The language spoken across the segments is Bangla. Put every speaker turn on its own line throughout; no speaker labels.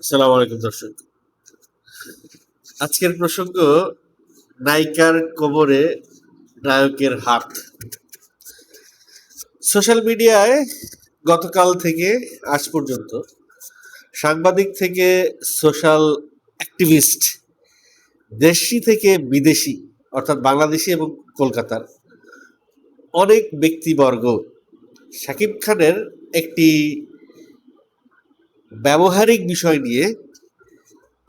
আসসালামু আলাইকুম দর্শক। আজকের প্রসঙ্গ নায়িকার কোমরে নায়কের হাত। সোশ্যাল মিডিয়ায় গতকাল থেকে আজ পর্যন্ত সাংবাদিক থেকে সোশ্যাল অ্যাক্টিভিস্ট, দেশি থেকে বিদেশি অর্থাৎ বাংলাদেশি এবং কলকাতার অনেক ব্যক্তিবর্গ শাকিব খানের একটি ব্যবহারিক বিষয় নিয়ে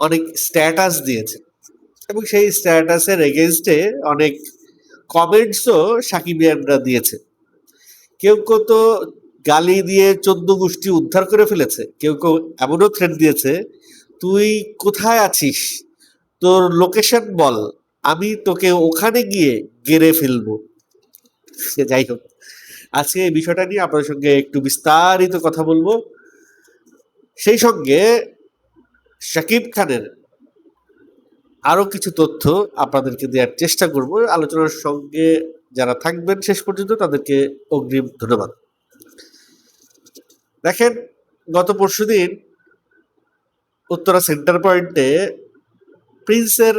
অনেক স্ট্যাটাস দিয়েছে এবং সেই স্ট্যাটাসের এগেনস্টে অনেক কমেন্টসও সাকিবিয়ানরা দিয়েছে। কেউ কেউ তো গালি দিয়ে ১৪ গোষ্ঠী উদ্ধার করে ফেলেছে, কেউ কেউ এমনও থ্রেট দিয়েছে, তুই কোথায় আছিস, তোর লোকেশন বল, আমি তোকে ওখানে গিয়ে গেড়ে ফেলবো। সে যাই হোক, আজকে এই বিষয়টা নিয়ে আপনাদের সঙ্গে একটু বিস্তারিত কথা বলবো। সেই সঙ্গে শাকিব খানের আরো কিছু তথ্য আপনাদেরকে দেওয়ার চেষ্টা করব। আলোচনার সঙ্গে যারা থাকবেন শেষ পর্যন্ত তাদেরকে অগ্রিম ধন্যবাদ। দেখেন, গত পরশুদিন উত্তরা সেন্টার পয়েন্টে প্রিন্সের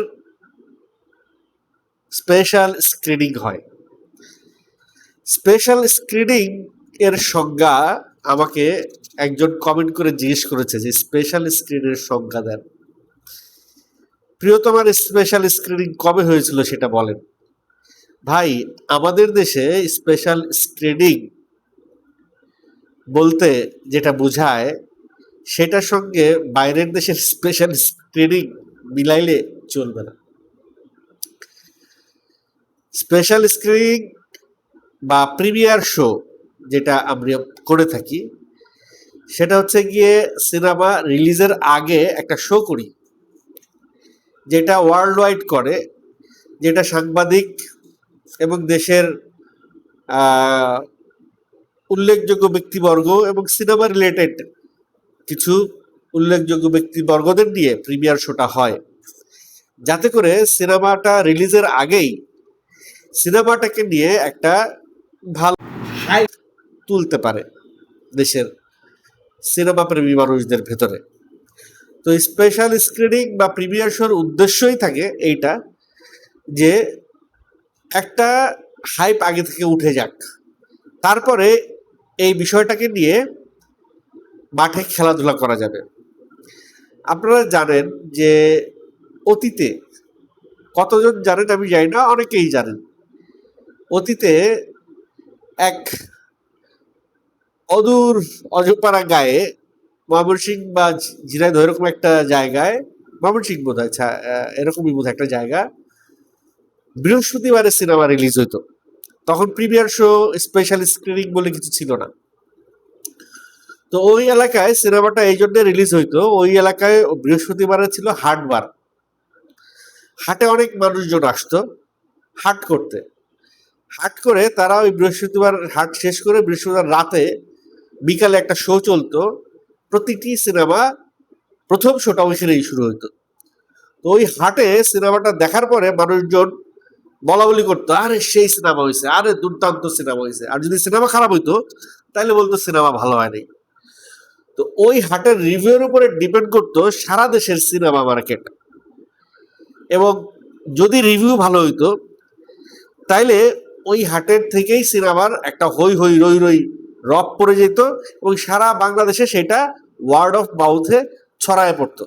স্পেশাল স্ক্রিনিং হয়। স্পেশাল স্ক্রিনিং এর সংজ্ঞা আমাকে একজন কমেন্ট করে জিজ্ঞেস করেছে যে স্পেশাল স্ক্রিনের সংজ্ঞা দেন। প্রিয়তমার স্পেশাল স্ক্রিনিং কবে হয়েছিল সেটা বলেন। ভাই, আমাদের দেশে স্পেশাল স্ক্রিনিং বলতে যেটা বোঝায় সেটার সঙ্গে বাইরের দেশের স্পেশাল স্ক্রিনিং মিলাইলে চলবে না। স্পেশাল স্ক্রিনিং বা প্রিমিয়ার শো যেটা আমরা করে থাকি সেটা হচ্ছে গিয়ে সিনেমা রিলিজের আগে একটা শো করি, যেটা ওয়ার্ল্ড ওয়াইড করে, যেটা সাংবাদিক এবং দেশের উল্লেখযোগ্য ব্যক্তিবর্গ এবং সিনেমা রিলেটেড কিছু উল্লেখযোগ্য ব্যক্তিবর্গদের নিয়ে প্রিমিয়ার শোটা হয়, যাতে করে সিনেমাটা রিলিজের আগেই সিনেমাটাকে নিয়ে একটা ভালো হাইপ তুলতে পারে দেশের সিনেমা প্রেমী মানুষদের ভেতরে। তো স্পেশাল স্ক্রিনিং বা প্রিমিয়ার শোর উদ্দেশ্যই থাকে এইটা, যে একটা হাইপ আগে থেকে উঠে যাক, তারপরে এই বিষয়টাকে নিয়ে মাঠে খেলাধুলা করা যাবে। আপনারা জানেন যে অতীতে, কতজন জানেন আমি জানি না, অনেকেই জানেন, অতীতে এক অদূর অজপাড়া গায়ে ময়মনসিংহ বা ঝিনাইদহ এরকম একটা জায়গায়, ময়মনসিংহ বোধ হয়, এরকমই বোধ একটা জায়গা, বৃহস্পতিবারে সিনেমা রিলিজ হইতো। তখন প্রিমিয়ার শো, স্পেশাল স্ক্রিনিং বলে কিছু ছিল না। তো ওই এলাকায় সিনেমাটা এই জন্য রিলিজ হইতো, ওই এলাকায় বৃহস্পতিবারে ছিল হাটবার। হাটে অনেক মানুষজন আসতো হাট করতে। হাট করে তারা ওই বৃহস্পতিবার হাট শেষ করে বৃহস্পতিবার রাতে বিকালে একটা শো চলতো। প্রতিটি সিনেমা প্রথম শোটা ওইখানেই শুরু হইতো। তো ওই হাটে সিনেমাটা দেখার পরে মানুষজন বলা বলি করতো, আরে সেই সিনেমা হয়েছে, আরে দুর্দান্ত সিনেমা হয়েছে। আর যদি সিনেমা খারাপ হইতো তাহলে বলতো সিনেমা ভালো হয়নি। তো ওই হাটের রিভিউর উপরে ডিপেন্ড করতো সারা দেশের সিনেমা মার্কেট। এবং যদি রিভিউ ভালো হইতো তাইলে ওই হাটের থেকেই সিনেমার একটা হই হই রই রই রব পড়ে যেত এবং সারা বাংলাদেশে সেটা ওয়ার্ড অফ মাউথে ছড়ায় পড়তো।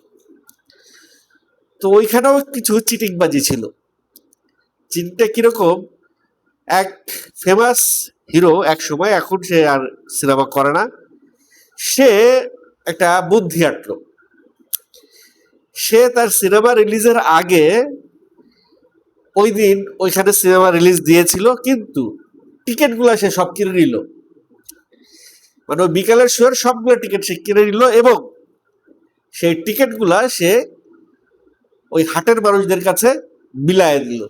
তো ওইখানেও কিছু চিটিংবাজি ছিল। চিটিংটা কিরকম, এক ফেমাস হিরো এক সময়, এখন সে আর সিনেমা করে না, সে একটা বুদ্ধি আটলো। সে তার সিনেমা রিলিজের আগে ওই দিন ওইখানে সিনেমা রিলিজ দিয়েছিল, কিন্তু টিকিটগুলো সে সব কিনে নিল। মানে ওই বিকালের শোয়ের সবগুলো টিকিট সে কিনে নিল এবং সেই টিকিটগুলা সে ওই হাটের মানুষদের কাছে বিলায় দিল।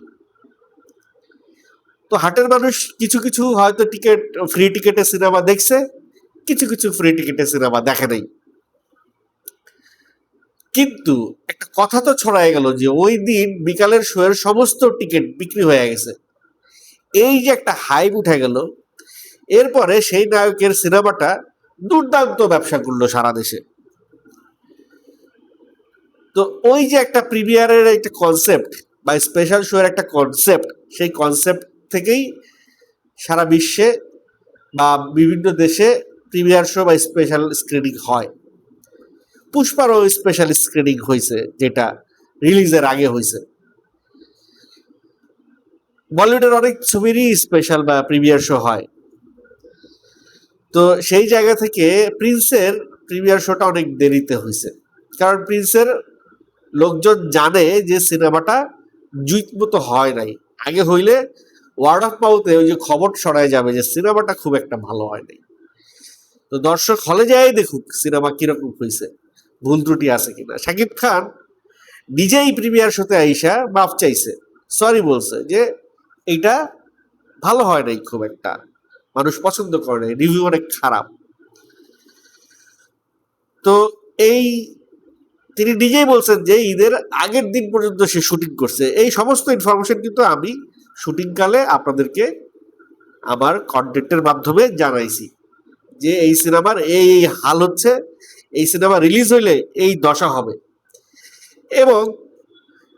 তো হাটের মানুষ কিছু কিছু হয়তো টিকিট, ফ্রি টিকিটে সিনেমা দেখছে, কিছু কিছু ফ্রি টিকিটে সিনেমা দেখে নাই। কিন্তু একটা কথা তো ছড়ায় গেল যে ওই দিন বিকালের শোয়ের সমস্ত টিকিট বিক্রি হয়ে গেছে। এই যে একটা হাইপ উঠে গেল, এরপরে সেই নায়কের সিনেমাটা দুর্দান্ত ব্যবসা করলো সারা দেশে। তো ওই যে একটা প্রিমিয়ারের একটা কনসেপ্ট বা স্পেশাল শো এর একটা কনসেপ্ট, সেই কনসেপ্ট থেকেই সারা বিশ্বে বা বিভিন্ন দেশে প্রিমিয়ার শো বা স্পেশাল স্ক্রিনিং হয়। পুষ্পারও স্পেশাল স্ক্রিনিং হয়েছে, যেটা রিলিজের আগে হয়েছে। বলিউডের অনেক ছবিরই স্পেশাল বা প্রিমিয়ার শো হয়। তো সেই জায়গা থেকে প্রিন্সের প্রিমিয়ার শোটা অনেক দেরিতে হয়েছে, কারণ প্রিন্সের লোকজন জানে যে সিনেমাটা জুইত মতো হয় নাই। আগে হইলে ওয়ার্ড অফ মাউথে ওই যে খবর ছড়ায় যাবে যে সিনেমাটা খুব একটা ভালো হয় নাই। তো দর্শক হলে যাই দেখুক সিনেমা কিরকম হয়েছে, ভুল ত্রুটি আছে কিনা। শাকিব খান নিজেই প্রিমিয়ার শোতে আইসা মাফ চাইছে, সরি বলছে যে এইটা ভালো হয় নাই, খুব একটা মানুষ পছন্দ করে নাই, রিভিউ অনেক খারাপ। তো এই তিনি নিজেই বলছেন যে ঈদের আগের দিন পর্যন্ত সে শুটিং করছে। এই সমস্ত ইনফরমেশন কিন্তু আমি শুটিং কালে আপনাদেরকে আমার কন্টেন্টের মাধ্যমে জানাইছি যে এই সিনেমার এই হাল হচ্ছে, এই সিনেমা রিলিজ হইলে এই দশা হবে। এবং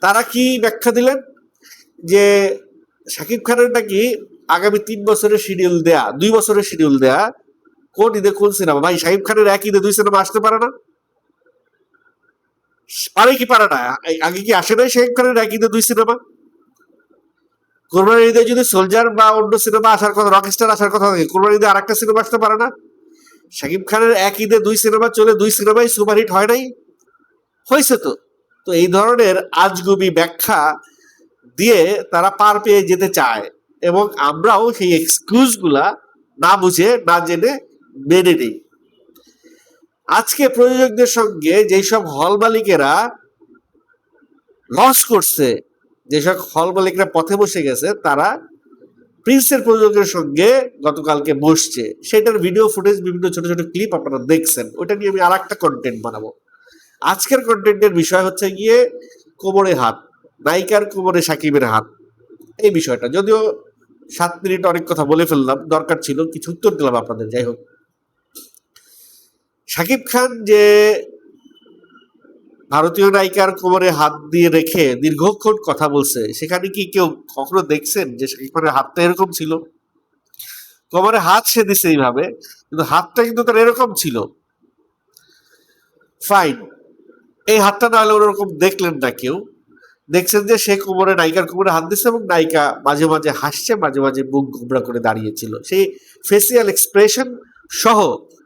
তারা কি ব্যাখ্যা দিলেন যে শাকিব খানের নাকি আগামী 3 বছরের শিডিউল দেয়া, 2 বছরের শিডিউল দেয়া, কোন ঈদে কোন সিনেমা। ভাই শাকিব খানের এক ঈদে 2 সিনেমা আসতে পারে না? পারে কি পারে না? আগে কি আসে নাই শাকিব খানের এক ঈদে 2 সিনেমা? কোরবানির ঈদে যদি সোলজার বা অন্য সিনেমা আসার কথা, রকস্টার আসার কথা থাকে, কোরবানির ঈদে আরেকটা সিনেমা আসতে পারে না? শাকিব খানের এক ঈদে 2 সিনেমা চলে, 2 সিনেমাই সুপারহিট হয় নাই? হয়েছে তো। তো এই ধরনের আজগুবি ব্যাখ্যা দিয়ে তারা পার পেয়ে যেতে চায়, এবং আমরাও সেই এক্সকিউজ গুলা না বুঝে না জেনে মেনে নিই। আজকে প্রযোজকদের সঙ্গে যেসব হল মালিকেরা লস করছে, যেসব হল মালিকরা পথে বসে গেছে, তারা প্রিন্সের প্রযোজকের সঙ্গে গতকালকে বসছে। সেটার ভিডিও ফুটেজ, বিভিন্ন ছোট ছোট ক্লিপ আপনারা দেখছেন। ওটা নিয়ে আমি আর একটা কন্টেন্ট বানাবো। আজকের কন্টেন্টের বিষয় হচ্ছে গিয়ে কোমরে হাত, নায়িকার কোমরে সাকিবের হাত। এই বিষয়টা যদিও 7 মিনিট অনেক কথা বলে ফেললাম, দরকার ছিল কিছু উত্তর দিলাম আপনাদের। যাই হোক, শাকিব খান যে ভারতীয় নায়িকার কোমরে হাত দিয়ে রেখে দীর্ঘক্ষণ কথা বলছে, সেখানে কি কেউ কখনো দেখছেন যে শাকিব খানের হাতটা এরকম ছিল? কোমরে হাত সে দিছে এইভাবে, কিন্তু হাতটা কিন্তু তার এরকম ছিল। ফাইন, এই হাতটা না হলে ওরকম দেখলেন না কেউ। দেখছেন যে সে কোমরে, নায়িকার কোমরে হাত দিচ্ছে, এবং নায়িকা মাঝে মাঝে হাসছে, মাঝে মাঝে মুখ গোমড়া করে দাঁড়িয়েছিল। সেই ফেসিয়াল এক্সপ্রেশন সহ,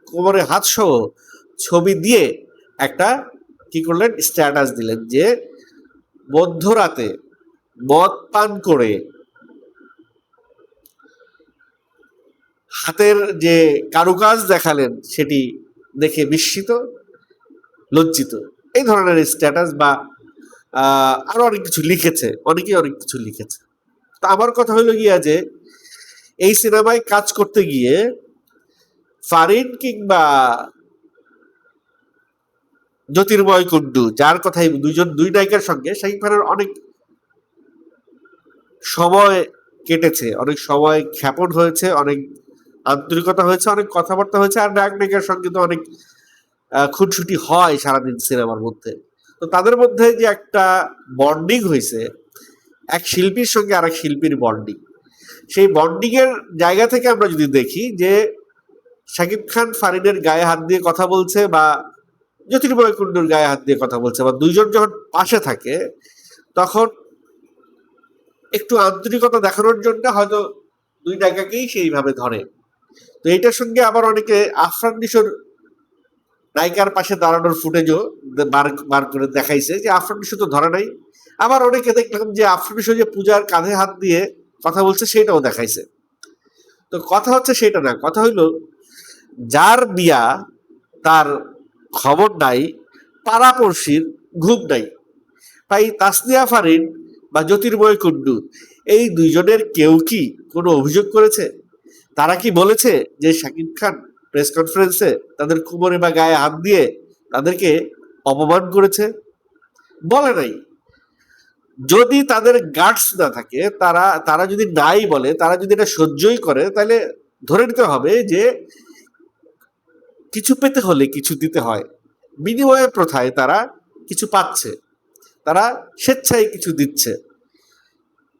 কোমরে হাত সহ ছবি দিয়ে একটা কি করলেন, স্ট্যাটাস দিলেন যে মধ্যরাতে মদ পান করে হাতের যে কারুকাজ দেখালেন সেটি দেখে বিস্মিত, লজ্জিত। এই ধরনের স্ট্যাটাস বা আরো অনেক কিছু লিখেছে, অনেকেই অনেক কিছু লিখেছে। তো আমার কথা হলো গিয়া যে এই সিনেমায় কাজ করতে গিয়ে ফারিন কিংবা জ্যোতির্ময় কুন্ডু, যার কথাই দুই নায়িকার সঙ্গে শাকিব খানের অনেক সময় কেটেছে, অনেক সময় ক্ষেপণ হয়েছে, অনেক আন্তরিকতা হয়েছে, অনেক কথাবার্তা হয়েছে। আর নায়ক নায়িকার সঙ্গে তো অনেক খুনসুটি হয় সারাদিন সিনেমার মধ্যে। তো তাদের মধ্যে যে একটা বন্ডিং হয়েছে, এক শিল্পীর সঙ্গে আরেক শিল্পীর বন্ডিং, সেই বন্ডিং এর জায়গা থেকে আমরা যদি দেখি যে শাকিব খান ফারিনের গায়ে হাত দিয়ে কথা বলছে, বা জ্যোতির্ময় কুণ্ডুর গায়ে হাত দিয়ে কথা বলছে, বা দুইজন যখন পাশে থাকে, তখন একটু আন্তরিকতা দেখানোর জন্য হয়তো দুই নায়িকাকেই সেইভাবে ধরে। তো এইটার সঙ্গে আবার অনেকে আফরান নিশোর নায়িকার পাশে দাঁড়ানোর ফুটেজও বার করে দেখাইছে যে আফরান নিশো তো ধরে নাই। আবার অনেকে দেখলাম যে আফরান নিশো যে পূজার কাঁধে হাত দিয়ে কথা বলছে সেটাও দেখাইছে। তো কথা হচ্ছে সেটা না, কথা হইলো যার বিয়া তার খবর নাই, পাড়াপড়শির ঘুম নাই। তাই তাসনিয়া ফারিন বা জ্যোতির্ময় কুণ্ডু, এই দুইজনের কেউ কি কোনো অভিযোগ করেছে? তারা কি বলেছে যে শাকিব খান প্রেস কনফারেন্সে তাদের কোমরে বা গায়ে হাত দিয়ে তাদেরকে অপমান করেছে? বলে নাই। যদি তাদের গাটস না থাকে, তারা যদি নাই বলে, তারা যদি এটা সহ্যই করে, তাহলে ধরে নিতে হবে যে কিছু পেতে হলে কিছু দিতে হয়, বিনিময় প্রথায় তারা কিছু পাচ্ছে। তারা স্বেচ্ছায় কিছু দিচ্ছে,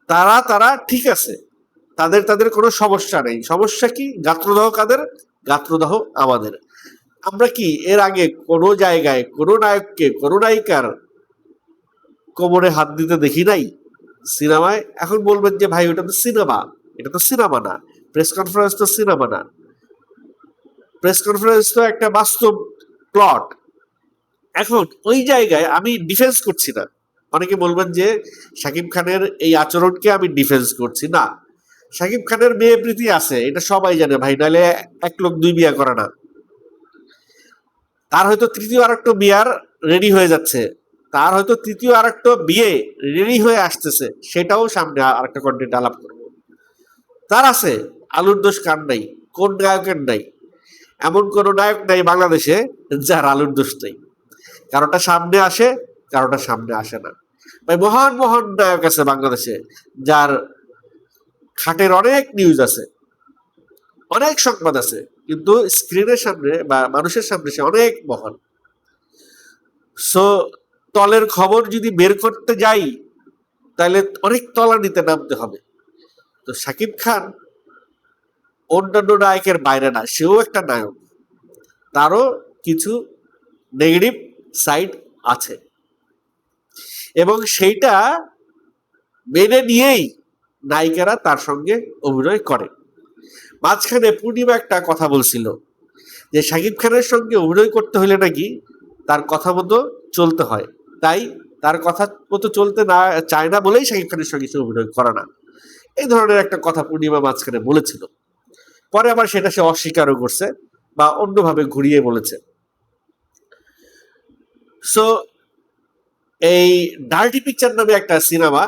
তারা ঠিক আছে, তাদের তাদের কোনো সমস্যা নেই। সমস্যা কি? গাত্রদাহ কাদের? গাত্রদাহ আমাদের। আমরা কি এর আগে কোনো জায়গায় কোনো নায়ককে কোনো নায়িকার কোমরে হাত দিতে দেখি নাই সিনেমায়? এখন বলবেন যে ভাই ওটা তো সিনেমা, এটা তো সিনেমা না, প্রেস কনফারেন্স তো সিনেমা না, প্রেস কনফারেন্স তো একটা বাস্তব প্লট। এখন ওই জায়গায় আমি ডিফেন্স করছি না। অনেকে বলবেন যে শাকিব খানের এই আচরণকে আমি ডিফেন্স করছি না। শাকিব খানের মেয়ে প্রীতি আছে, এটা সবাই জানে ভাই, নাহলে এক লোক দুই বিয়ে করে না। তার হয়তো তৃতীয় আরেকটা বিয়ার রেডি হয়ে যাচ্ছে, তার হয়তো তৃতীয় আরেকটা বিয়ে রেডি হয়ে আসতেছে, সেটাও সামনে আরেকটা কন্টেন্ট আলাপ করবো। তার আছে, আলুর দোষ কার নাই? কোন নায়কের নাই? এমন কোন নায়ক নাই বাংলাদেশে যার আলুর দোষ নেই। কারোটা সামনে আসে, কারোটা সামনে আসে না। ভাই মহান মহান নায়ক আছে বাংলাদেশে, যার খাটের অনেক নিউজ আছে, অনেক সংবাদ আছে, কিন্তু স্ক্রিনের সামনে বা মানুষের সামনে সে অনেক মহান। সো তলের খবর যদি বের করতে যাই তাহলে অনেক তলানিতে নামতে হবে। তো শাকিব খান অন্যান্য নায়কের বাইরে না, সেও একটা নায়ক, তারও কিছু নেগেটিভ সাইড আছে, এবং সেইটা মেনে নিয়েই নায়িকারা তার সঙ্গে অভিনয় করে। মাঝখানে পূর্ণিমা একটা কথা বলছিল যে শাকিব খানের সঙ্গে অভিনয় করতে হলে নাকি তার কথা মতো চলতে হয়, তাই তার কথা মতো চলতে না চায় না বলেই শাকিব খানের সঙ্গে সে অভিনয় করে না। এই ধরনের একটা কথা পূর্ণিমা মাঝখানে বলেছিল, পরে আবার সেটা সে অস্বীকারও করছে বা অন্যভাবে ঘুরিয়ে বলেছে। সো এই ডার্টি পিকচার নামে একটা সিনেমা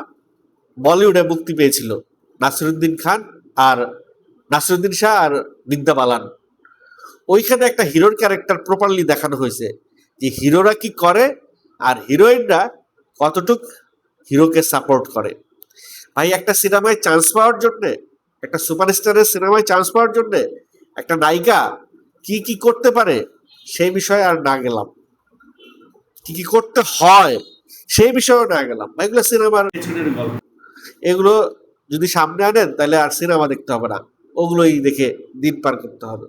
বলিউডে মুক্তি পেয়েছিল, নাসিরুদ্দিন খান আর নাসিরুদ্দিন শাহ আর বিদ্যা বালান। ওইখানে একটা হিরোর ক্যারেক্টার প্রপারলি দেখানো হয়েছে, যে হিরোরা কি করে আর হিরোইনরা কতটুক হিরোকে সাপোর্ট করে। ভাই একটা সিনেমায় চান্স পাওয়ার জন্যে, একটা সুপারস্টারের সিনেমায় চান্স পাওয়ার জন্যে একটা নায়িকা কি কি করতে পারে সেই বিষয়ে আর না গেলাম, কি কি করতে হয় সেই বিষয়েও না গেলাম। এগুলো সিনেমার পেছনের গল্প, এগুলো যদি সামনে আনেন তাহলে আর সিনেমা দেখতে হবে না, ওগুলোই দেখে দিন পার করতে হবে।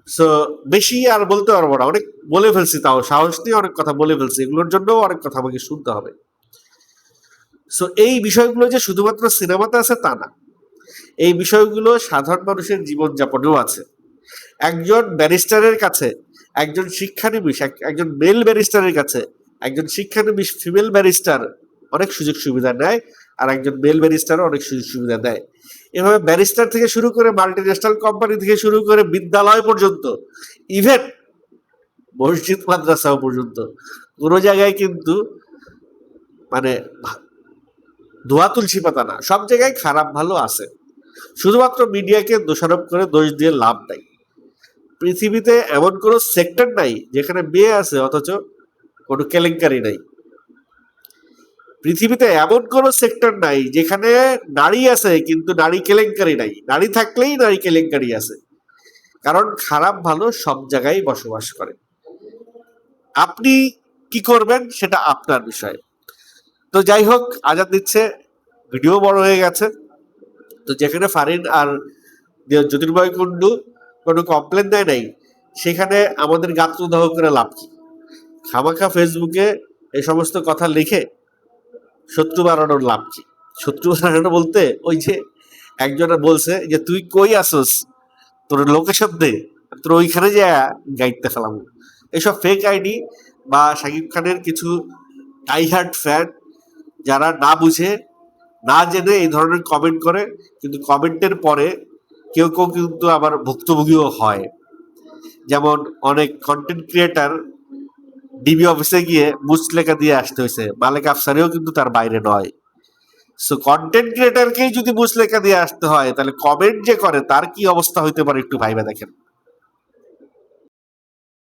সো বেশি আর বলতে পারবো না, অনেক বলে ফেলছি, তাও সাহস নিয়ে অনেক কথা বলে ফেলছি, এগুলোর জন্য অনেক কথা আমাকে শুনতে হবে। সো এই বিষয়গুলো যে শুধুমাত্র সিনেমাতে আছে তা না, এই বিষয়গুলো সাধারণ মানুষের জীবনযাপনেও আছে। একজন ব্যারিস্টারের কাছে, একজন শিক্ষানবিশ, একজন মেল ব্যারিস্টারের কাছে একজন শিক্ষানবিশ ফিমেল ব্যারিস্টার অনেক সুযোগ সুবিধা নেয়, আর একজন মেল ব্যারিস্টার অনেক সুযোগ সুবিধা দেয়। এভাবে ব্যারিস্টার থেকে শুরু করে মাল্টিন্যাশনাল কোম্পানি থেকে শুরু করে বিদ্যালয় পর্যন্ত, ইভেন মসজিদ মাদ্রাসাও পর্যন্ত, কোনো জায়গায় কিন্তু মানে ধোয়া তুলসী পাতা না, সব জায়গায় খারাপ ভালো আছে। শুধুমাত্র মিডিয়াকে দোষারোপ করে দোষ দিয়ে লাভ নাই। পৃথিবীতে এমন কোনো সেক্টর নাই যেখানে মেয়ে আছে অথচ কোনো কেলেঙ্কারি নাই। পৃথিবীতে এমন কোনো সেক্টর নাই যেখানে নারী আছে কিন্তু নারী কেলেঙ্কারি নাই। নারী থাকলেই নারী কেলেঙ্কারি আছে, কারণ খারাপ ভালো সব জায়গায় বসবাস করে। আপনি কি করবেন সেটা আপনার বিষয়। তো যাই হোক, আজাদ দিচ্ছে, ভিডিও বড় হয়ে গেছে। তো যেখানে ফারিন আর জ্যোতির্ময় কুণ্ডু কোনো কমপ্লেন দেয় নাই, সেখানে আমাদের গাত্রদাহ করে লাভ কি? খামাখা ফেসবুকে এই সমস্ত কথা লিখে শত্রু বাড়ানোর লাভ কি? শত্রু বাড়ানো বলতে ওই যে একজন বলছে যে তুই কই আসোস, তোর লোকেশন দে, তোর ওইখানে যা গাইতে ফেলাম। এসব ফেক আইডি বা শাকিব খানের কিছু ডাইহার্ট ফ্যান যারা না বুঝে না জেনে এই ধরনের কমেন্ট করে, কিন্তু কমেন্টের পরে কেউ কেউ কিন্তু আবার ভুক্তভোগীও হয়। যেমন অনেক কন্টেন্ট ক্রিয়েটার ডিবি অফিসে গিয়ে মুচলেখা দিয়ে আসতে হয়েছে, মালেক আফসারেও কিন্তু তার বাইরে নয়। সো কন্টেন্ট ক্রিয়েটারকেই যদি মুচলেখা দিয়ে আসতে হয়, তাহলে কমেন্ট যে করে তার কি অবস্থা হইতে পারে একটু ভাইবা দেখেন।